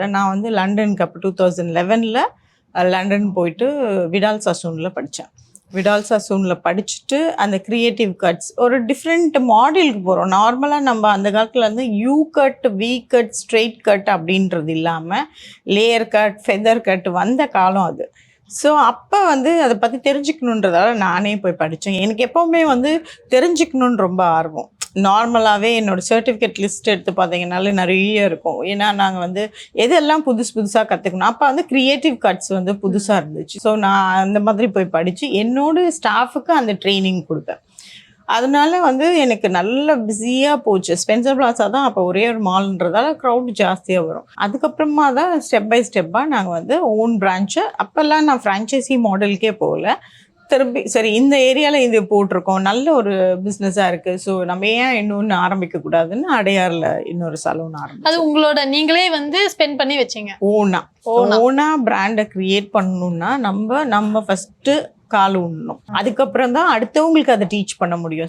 நான் வந்து லண்டனுக்கு அப்போ 2011ல் லண்டன் போயிட்டு விடால் சசூனில் படித்தேன். விடால் சசூனில் படிச்சுட்டு அந்த க்ரியேட்டிவ் கட்ஸ் ஒரு டிஃப்ரெண்ட் மாடலுக்கு போகிறோம். நார்மலாக நம்ம அந்த காலத்தில் வந்து U cut, V cut, straight cut அப்படின்றது இல்லாமல் லேயர் கட், ஃபெதர் கட் வந்த காலம் அது. ஸோ அப்போ வந்து அதை பற்றி தெரிஞ்சுக்கணுன்றதால நானே போய் படித்தேன். எனக்கு எப்போவுமே வந்து தெரிஞ்சுக்கணுன்னு ரொம்ப ஆர்வம். நார்மலாகவே என்னோடய சர்டிஃபிகேட் லிஸ்ட் எடுத்து பார்த்தீங்கன்னாலே நிறைய இருக்கும். ஏன்னா நாங்கள் வந்து எதெல்லாம் புதுசாக கற்றுக்கணும். அப்போ வந்து க்ரியேட்டிவ் கட்ஸ் வந்து புதுசாக இருந்துச்சு. ஸோ நான் அந்த மாதிரி போய் படித்து என்னோடய ஸ்டாஃபுக்கு அந்த ட்ரைனிங் கொடுப்பேன். அதனால வந்து எனக்கு நல்ல பிஸியாக போச்சு. ஸ்பென்சர் பிளாசா தான் அப்போ ஒரே ஒரு மால்ன்றதால க்ரௌட் ஜாஸ்தியாக வரும். அதுக்கப்புறமா தான் ஸ்டெப் பை ஸ்டெப்பாக நாங்கள் வந்து ஓன் பிரான்ச்சை, அப்போல்லாம் நான் ஃப்ரான்ச்சைசி மாடலுக்கே போகல. திரும்பி சரி இந்த ஏரியாவில் இது போட்டிருக்கோம், நல்ல ஒரு பிஸ்னஸாக இருக்குது, ஸோ நம்ம ஏன் இன்னொன்று ஆரம்பிக்கக்கூடாதுன்னு அடையாரில் இன்னொரு சலூன் ஆரம்பிச்சோம். அது உங்களோட நீங்களே வந்து ஸ்பெண்ட் பண்ணி வச்சிங்க? ஓனா பிராண்டை க்ரியேட் பண்ணணுன்னா நம்ம ஃபஸ்ட்டு கால் ஊனணும். அதுக்கப்புறம் தான் அடுத்தவங்களுக்கு அதை டீச் பண்ண முடியும்.